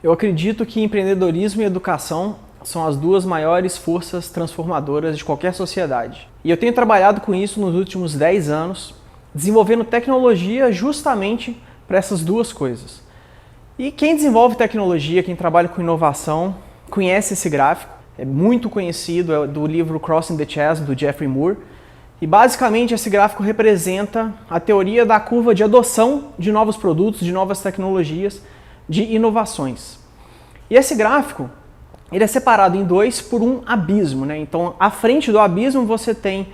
Eu acredito que empreendedorismo e educação são as duas maiores forças transformadoras de qualquer sociedade. E eu tenho trabalhado com isso nos últimos 10 anos, desenvolvendo tecnologia justamente para essas duas coisas. E quem desenvolve tecnologia, quem trabalha com inovação, conhece esse gráfico, é muito conhecido, é do livro Crossing the Chasm, do Geoffrey Moore. E basicamente esse gráfico representa a teoria da curva de adoção de novos produtos, de novas tecnologias, de inovações. E esse gráfico, ele é separado em dois por um abismo, né? Então, à frente do abismo você tem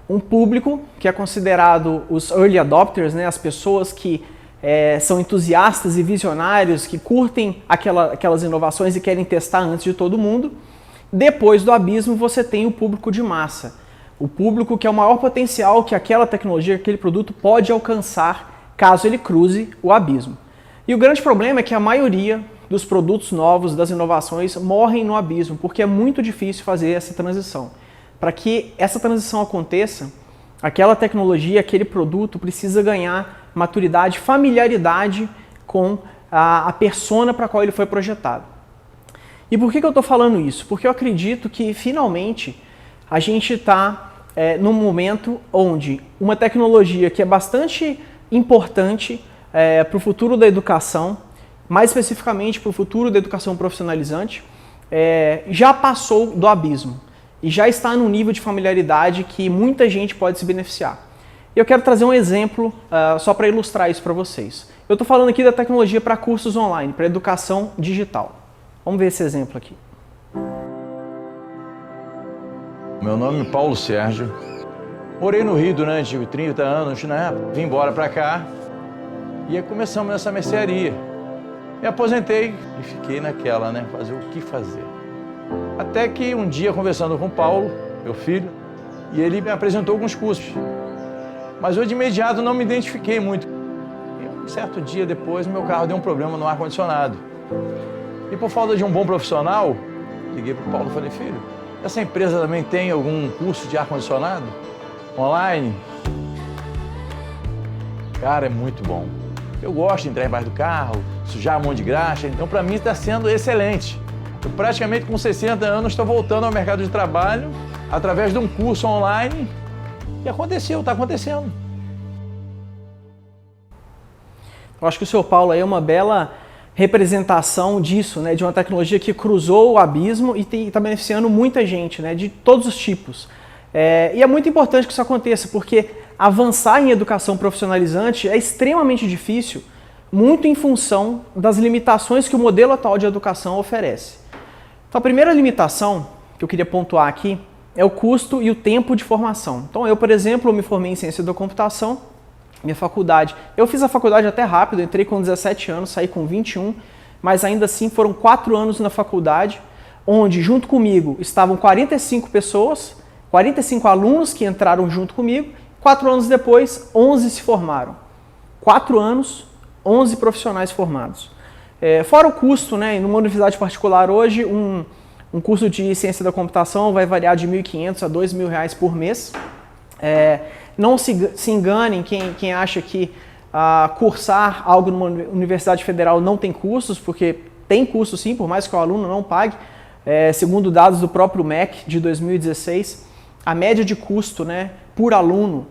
um público que é considerado os early adopters, né? As pessoas que são entusiastas e visionários, que curtem aquelas inovações e querem testar antes de todo mundo. Depois do abismo você tem o público de massa, o público que é o maior potencial que aquela tecnologia, aquele produto pode alcançar caso ele cruze o abismo. E o grande problema é que a maioria dos produtos novos, das inovações, morrem no abismo, porque é muito difícil fazer essa transição. Para que essa transição aconteça, aquela tecnologia, aquele produto precisa ganhar maturidade, familiaridade com a persona para a qual ele foi projetado. E por que eu estou falando isso? Porque eu acredito que, finalmente, a gente está num momento onde uma tecnologia que é bastante importante para o futuro da educação, mais especificamente para o futuro da educação profissionalizante, já passou do abismo e já está num nível de familiaridade que muita gente pode se beneficiar. Eu quero trazer um exemplo só para ilustrar isso para vocês. Eu estou falando aqui da tecnologia para cursos online, para educação digital. Vamos ver esse exemplo aqui. Meu nome é Paulo Sérgio. Morei no Rio durante 30 anos, né? Vim embora para cá e aí começamos nessa mercearia. Me aposentei e fiquei naquela, né? Fazer o que fazer. Até que um dia, conversando com o Paulo, meu filho, e ele me apresentou alguns cursos. Mas eu de imediato não me identifiquei muito. E um certo dia depois, meu carro deu um problema no ar-condicionado. E por falta de um bom profissional, liguei para o Paulo e falei, filho, essa empresa também tem algum curso de ar-condicionado online? Cara, é muito bom. Eu gosto de entrar embaixo do carro, sujar um monte de graxa, então para mim está sendo excelente. Eu praticamente com 60 anos estou voltando ao mercado de trabalho através de um curso online e aconteceu, está acontecendo. Eu acho que o seu Paulo aí é uma bela representação disso, né, de uma tecnologia que cruzou o abismo e está beneficiando muita gente, né, de todos os tipos. E é muito importante que isso aconteça, porque avançar em educação profissionalizante é extremamente difícil, muito em função das limitações que o modelo atual de educação oferece. Então, a primeira limitação que eu queria pontuar aqui é o custo e o tempo de formação. Então, eu, por exemplo, me formei em ciência da computação, minha faculdade. Eu fiz a faculdade até rápido, entrei com 17 anos, saí com 21, mas ainda assim foram 4 anos na faculdade, onde junto comigo estavam 45 pessoas, 45 alunos que entraram junto comigo. 4 anos depois, 11 se formaram. 4 anos, 11 profissionais formados. Fora o custo, né? Numa universidade particular hoje, um curso de ciência da computação vai variar de R$ 1.500 a R$ 2.000 por mês. Não se enganem quem acha que cursar algo numa universidade federal não tem custos, porque tem custo sim, por mais que o aluno não pague. Segundo dados do próprio MEC de 2016, a média de custo, né, por aluno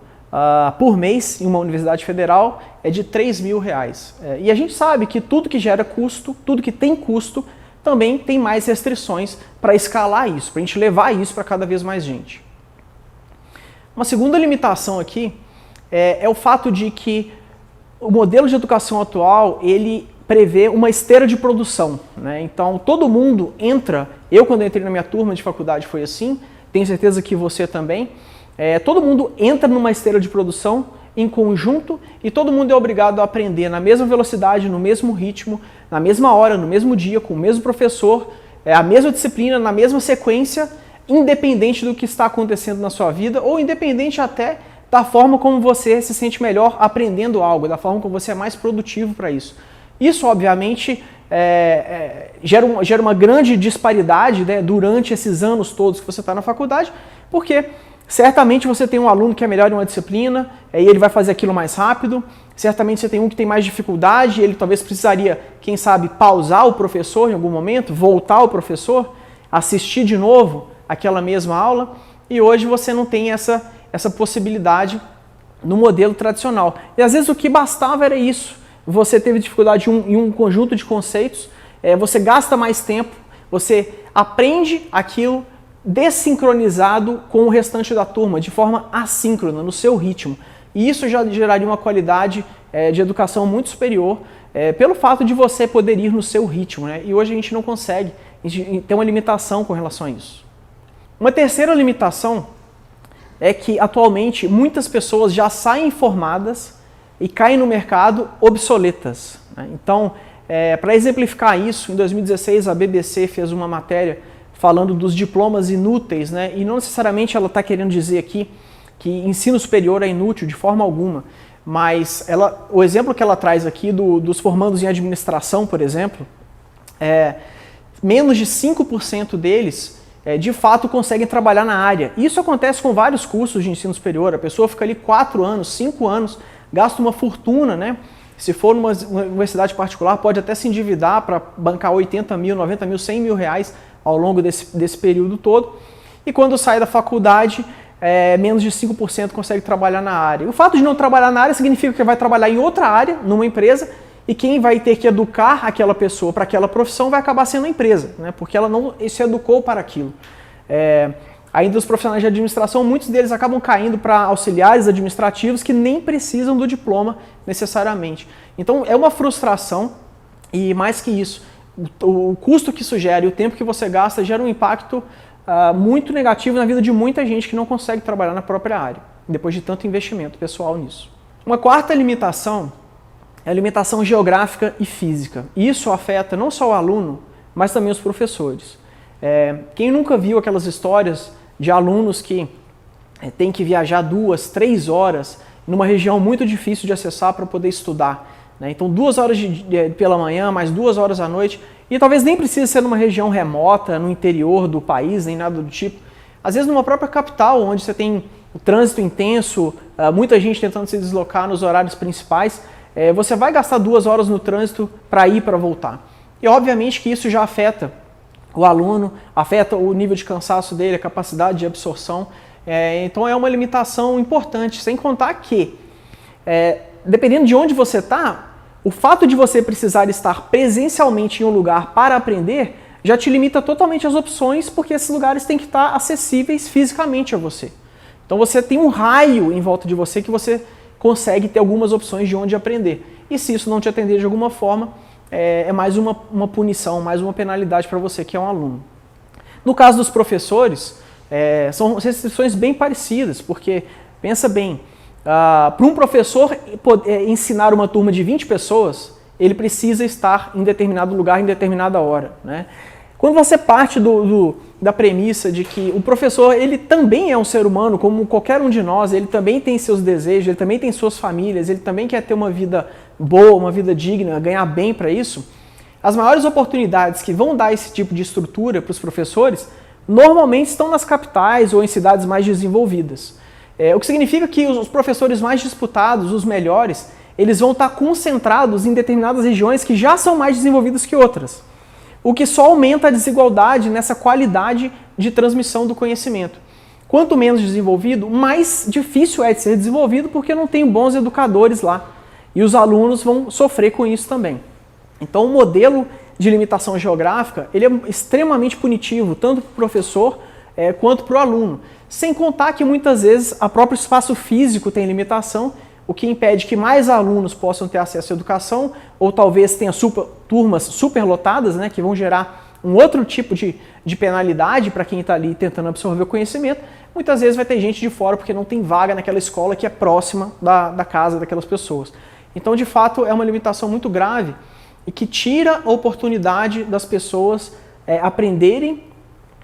por mês em uma universidade federal é de R$ 3.000. E a gente sabe que tudo que gera custo, tudo que tem custo, também tem mais restrições para escalar isso, para a gente levar isso para cada vez mais gente. Uma segunda limitação aqui é o fato de que o modelo de educação atual, ele prevê uma esteira de produção, né? Então, todo mundo entra, eu quando entrei na minha turma de faculdade foi assim, tenho certeza que você também, todo mundo entra numa esteira de produção em conjunto e todo mundo é obrigado a aprender na mesma velocidade, no mesmo ritmo, na mesma hora, no mesmo dia, com o mesmo professor, a mesma disciplina, na mesma sequência, independente do que está acontecendo na sua vida ou independente até da forma como você se sente melhor aprendendo algo, da forma como você é mais produtivo para isso. Isso, obviamente, gera uma grande disparidade, né, durante esses anos todos que você está na faculdade, porque certamente você tem um aluno que é melhor em uma disciplina e ele vai fazer aquilo mais rápido, certamente você tem um que tem mais dificuldade, ele talvez precisaria, quem sabe, pausar o professor em algum momento, voltar ao professor, assistir de novo aquela mesma aula, e hoje você não tem essa possibilidade no modelo tradicional. E às vezes o que bastava era isso. Você teve dificuldade em um conjunto de conceitos, você gasta mais tempo, você aprende aquilo desincronizado com o restante da turma, de forma assíncrona, no seu ritmo. E isso já geraria uma qualidade de educação muito superior, pelo fato de você poder ir no seu ritmo, né? E hoje a gente não consegue, a gente tem uma limitação com relação a isso. Uma terceira limitação é que atualmente muitas pessoas já saem formadas e caem no mercado obsoletas, né? Então, para exemplificar isso, em 2016 a BBC fez uma matéria falando dos diplomas inúteis, né? E não necessariamente ela está querendo dizer aqui que ensino superior é inútil de forma alguma, mas o exemplo que ela traz aqui dos formandos em administração, por exemplo, menos de 5% deles de fato conseguem trabalhar na área. Isso acontece com vários cursos de ensino superior, a pessoa fica ali 4 anos, 5 anos, gasta uma fortuna, né? Se for numa universidade particular, pode até se endividar para bancar 80 mil, 90 mil, 100 mil reais ao longo desse período todo. E quando sai da faculdade, menos de 5% consegue trabalhar na área. O fato de não trabalhar na área significa que vai trabalhar em outra área, numa empresa, e quem vai ter que educar aquela pessoa para aquela profissão vai acabar sendo a empresa, né? Porque ela não se educou para aquilo. Ainda os profissionais de administração, muitos deles acabam caindo para auxiliares administrativos que nem precisam do diploma necessariamente. Então é uma frustração, e mais que isso, o custo que isso gera e o tempo que você gasta gera um impacto muito negativo na vida de muita gente que não consegue trabalhar na própria área, depois de tanto investimento pessoal nisso. Uma quarta limitação é a limitação geográfica e física. Isso afeta não só o aluno, mas também os professores. Quem nunca viu aquelas histórias de alunos que têm que viajar 2, 3 horas numa região muito difícil de acessar para poder estudar, né? Então 2 horas pela manhã, mais 2 horas à noite, e talvez nem precise ser numa região remota, no interior do país, nem nada do tipo. Às vezes numa própria capital, onde você tem o trânsito intenso, muita gente tentando se deslocar nos horários principais, você vai gastar 2 horas no trânsito para ir e para voltar. E obviamente que isso já afeta o aluno, afeta o nível de cansaço dele, a capacidade de absorção. Então é uma limitação importante, sem contar que, dependendo de onde você está, o fato de você precisar estar presencialmente em um lugar para aprender já te limita totalmente as opções, porque esses lugares têm que estar acessíveis fisicamente a você. Então você tem um raio em volta de você que você consegue ter algumas opções de onde aprender. E se isso não te atender de alguma forma, é mais uma punição, mais uma penalidade para você que é um aluno. No caso dos professores, são restrições bem parecidas, porque, pensa bem, para um professor ensinar uma turma de 20 pessoas, ele precisa estar em determinado lugar, em determinada hora, né? Quando você parte da premissa de que o professor ele também é um ser humano, como qualquer um de nós, ele também tem seus desejos, ele também tem suas famílias, ele também quer ter uma vida boa, uma vida digna, ganhar bem para isso, as maiores oportunidades que vão dar esse tipo de estrutura para os professores normalmente estão nas capitais ou em cidades mais desenvolvidas. O que significa que os professores mais disputados, os melhores, eles vão estar concentrados em determinadas regiões que já são mais desenvolvidas que outras. O que só aumenta a desigualdade nessa qualidade de transmissão do conhecimento. Quanto menos desenvolvido, mais difícil é de ser desenvolvido porque não tem bons educadores lá. E os alunos vão sofrer com isso também. Então o modelo de limitação geográfica ele é extremamente punitivo, tanto para o professor quanto para o aluno. Sem contar que muitas vezes o próprio espaço físico tem limitação, o que impede que mais alunos possam ter acesso à educação, ou talvez tenha turmas superlotadas, né, que vão gerar um outro tipo de penalidade para quem está ali tentando absorver o conhecimento. Muitas vezes vai ter gente de fora porque não tem vaga naquela escola que é próxima da casa daquelas pessoas. Então, de fato, é uma limitação muito grave e que tira a oportunidade das pessoas aprenderem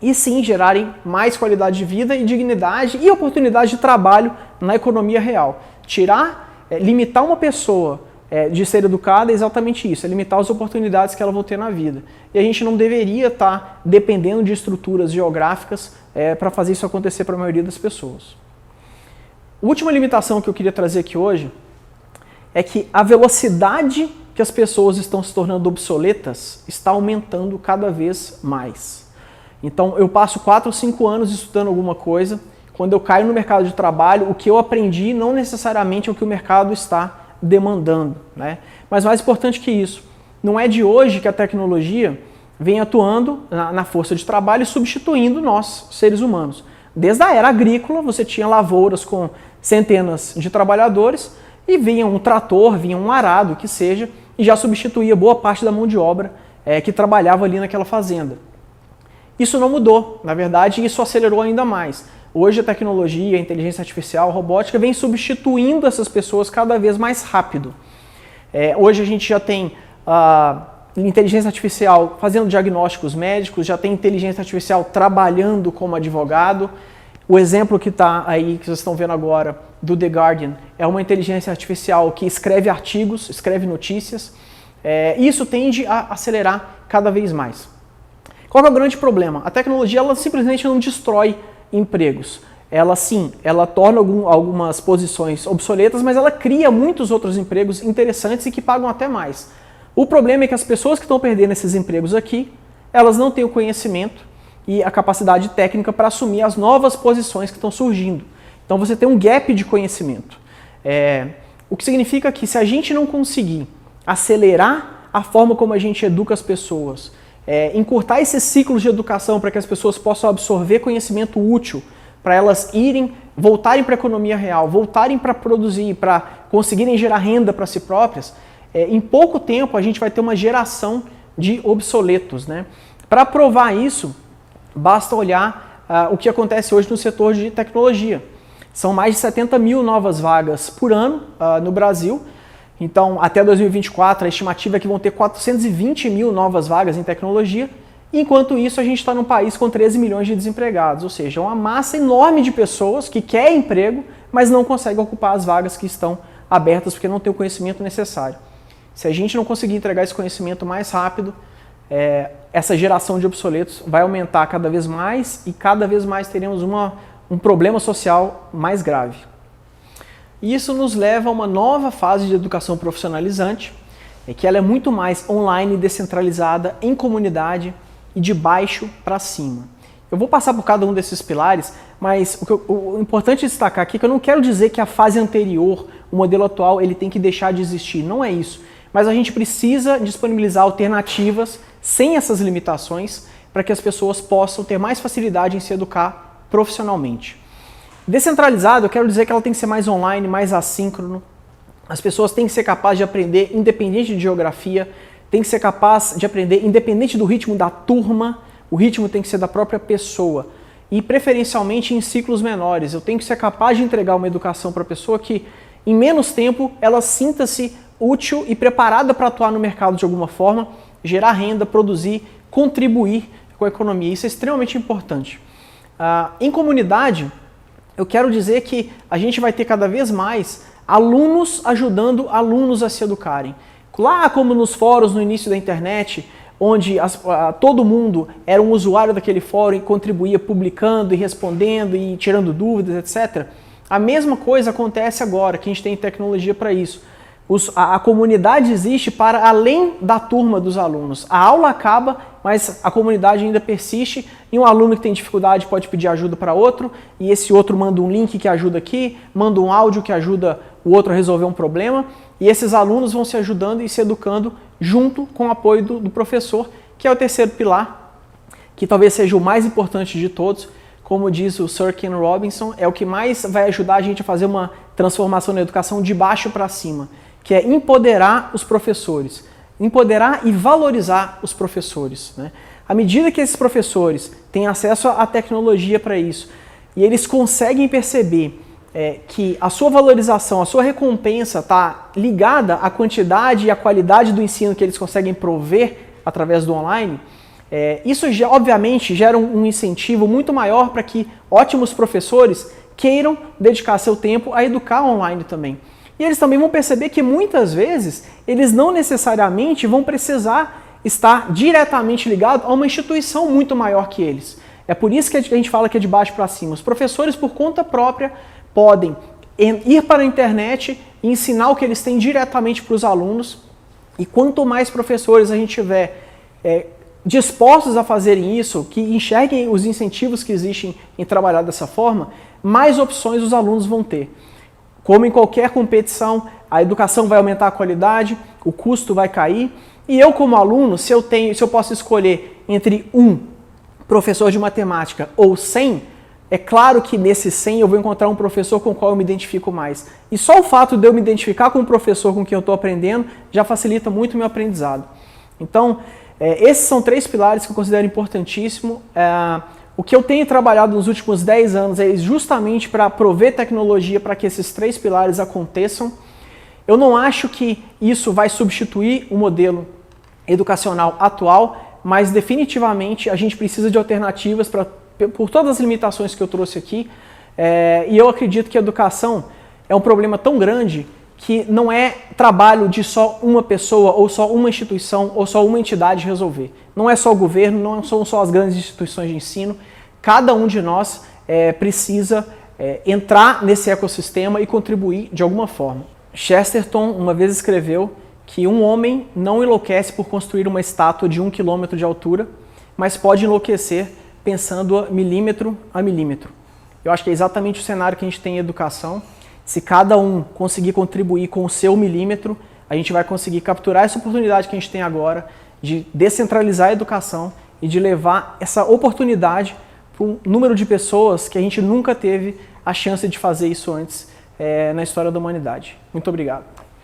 e sim gerarem mais qualidade de vida e dignidade e oportunidade de trabalho na economia real. Limitar uma pessoa de ser educada é exatamente isso, é limitar as oportunidades que elas vão ter na vida. E a gente não deveria estar dependendo de estruturas geográficas para fazer isso acontecer para a maioria das pessoas. A última limitação que eu queria trazer aqui hoje é que a velocidade que as pessoas estão se tornando obsoletas está aumentando cada vez mais. Então eu passo 4 ou 5 anos estudando alguma coisa, quando eu caio no mercado de trabalho, o que eu aprendi não necessariamente é o que o mercado está demandando, né? Mas mais importante que isso, não é de hoje que a tecnologia vem atuando na força de trabalho e substituindo nós, seres humanos. Desde a era agrícola, você tinha lavouras com centenas de trabalhadores e vinha um trator, vinha um arado, que seja, e já substituía boa parte da mão de obra que trabalhava ali naquela fazenda. Isso não mudou, na verdade, isso acelerou ainda mais. Hoje a tecnologia, a inteligência artificial, a robótica vem substituindo essas pessoas cada vez mais rápido. Hoje a gente já tem inteligência artificial fazendo diagnósticos médicos, já tem inteligência artificial trabalhando como advogado. O exemplo que está aí, que vocês estão vendo agora, do The Guardian, é uma inteligência artificial que escreve artigos, escreve notícias. Isso tende a acelerar cada vez mais. Qual é o grande problema? A tecnologia ela simplesmente não destrói empregos. Ela torna algumas posições obsoletas, mas ela cria muitos outros empregos interessantes e que pagam até mais. O problema é que as pessoas que estão perdendo esses empregos aqui, elas não têm o conhecimento e a capacidade técnica para assumir as novas posições que estão surgindo. Então você tem um gap de conhecimento. O que significa que se a gente não conseguir acelerar a forma como a gente educa as pessoas, encurtar esses ciclos de educação para que as pessoas possam absorver conhecimento útil, para elas voltarem para a economia real, voltarem para produzir, para conseguirem gerar renda para si próprias, em pouco tempo a gente vai ter uma geração de obsoletos, né? Para provar isso, basta olhar o que acontece hoje no setor de tecnologia. São mais de 70 mil novas vagas por ano no Brasil. Então, até 2024, a estimativa é que vão ter 420 mil novas vagas em tecnologia. Enquanto isso, a gente está num país com 13 milhões de desempregados. Ou seja, uma massa enorme de pessoas que quer emprego, mas não consegue ocupar as vagas que estão abertas porque não tem o conhecimento necessário. Se a gente não conseguir entregar esse conhecimento mais rápido, essa geração de obsoletos vai aumentar cada vez mais e cada vez mais teremos um problema social mais grave. E isso nos leva a uma nova fase de educação profissionalizante, que ela é muito mais online, descentralizada, em comunidade e de baixo para cima. Eu vou passar por cada um desses pilares, mas o importante destacar aqui é que eu não quero dizer que a fase anterior, o modelo atual, ele tem que deixar de existir, não é isso. Mas a gente precisa disponibilizar alternativas sem essas limitações para que as pessoas possam ter mais facilidade em se educar profissionalmente. Descentralizado, eu quero dizer que ela tem que ser mais online, mais assíncrono. As pessoas têm que ser capazes de aprender independente de geografia, têm que ser capazes de aprender independente do ritmo da turma, o ritmo tem que ser da própria pessoa. E preferencialmente em ciclos menores. Eu tenho que ser capaz de entregar uma educação para a pessoa que em menos tempo ela sinta-se útil e preparada para atuar no mercado de alguma forma, gerar renda, produzir, contribuir com a economia. Isso é extremamente importante. Em comunidade, eu quero dizer que a gente vai ter cada vez mais alunos ajudando alunos a se educarem. Lá como nos fóruns no início da internet, onde todo mundo era um usuário daquele fórum e contribuía publicando e respondendo e tirando dúvidas, etc. A mesma coisa acontece agora, que a gente tem tecnologia para isso. A comunidade existe para além da turma dos alunos. A aula acaba, mas a comunidade ainda persiste e um aluno que tem dificuldade pode pedir ajuda para outro e esse outro manda um link que ajuda aqui, manda um áudio que ajuda o outro a resolver um problema e esses alunos vão se ajudando e se educando junto com o apoio do professor, que é o terceiro pilar, que talvez seja o mais importante de todos. Como diz o Sir Ken Robinson, é o que mais vai ajudar a gente a fazer uma transformação na educação de baixo para cima, que é empoderar os professores, empoderar e valorizar os professores, né? À medida que esses professores têm acesso à tecnologia para isso e eles conseguem perceber que a sua valorização, a sua recompensa está ligada à quantidade e à qualidade do ensino que eles conseguem prover através do online, isso já, obviamente gera um incentivo muito maior para que ótimos professores queiram dedicar seu tempo a educar online também. E eles também vão perceber que muitas vezes eles não necessariamente vão precisar estar diretamente ligados a uma instituição muito maior que eles. É por isso que a gente fala que é de baixo para cima. Os professores, por conta própria, podem ir para a internet e ensinar o que eles têm diretamente para os alunos. E quanto mais professores a gente tiver dispostos a fazerem isso, que enxerguem os incentivos que existem em trabalhar dessa forma, mais opções os alunos vão ter. Como em qualquer competição, a educação vai aumentar a qualidade, o custo vai cair. E eu, como aluno, se eu posso escolher entre um professor de matemática ou 100, é claro que nesses 100 eu vou encontrar um professor com o qual eu me identifico mais. E só o fato de eu me identificar com o professor com quem eu estou aprendendo já facilita muito o meu aprendizado. Então, esses são 3 pilares que eu considero importantíssimo. O que eu tenho trabalhado nos últimos 10 anos é justamente para prover tecnologia para que esses 3 pilares aconteçam. Eu não acho que isso vai substituir o modelo educacional atual, mas definitivamente a gente precisa de alternativas por todas as limitações que eu trouxe aqui. E eu acredito que a educação é um problema tão grande que não é trabalho de só uma pessoa, ou só uma instituição, ou só uma entidade resolver. Não é só o governo, não são só as grandes instituições de ensino. Cada um de nós precisa entrar nesse ecossistema e contribuir de alguma forma. Chesterton uma vez escreveu que um homem não enlouquece por construir uma estátua de 1 quilômetro de altura, mas pode enlouquecer pensando milímetro a milímetro. Eu acho que é exatamente o cenário que a gente tem em educação. Se cada um conseguir contribuir com o seu milímetro, a gente vai conseguir capturar essa oportunidade que a gente tem agora de descentralizar a educação e de levar essa oportunidade para um número de pessoas que a gente nunca teve a chance de fazer isso antes na história da humanidade. Muito obrigado.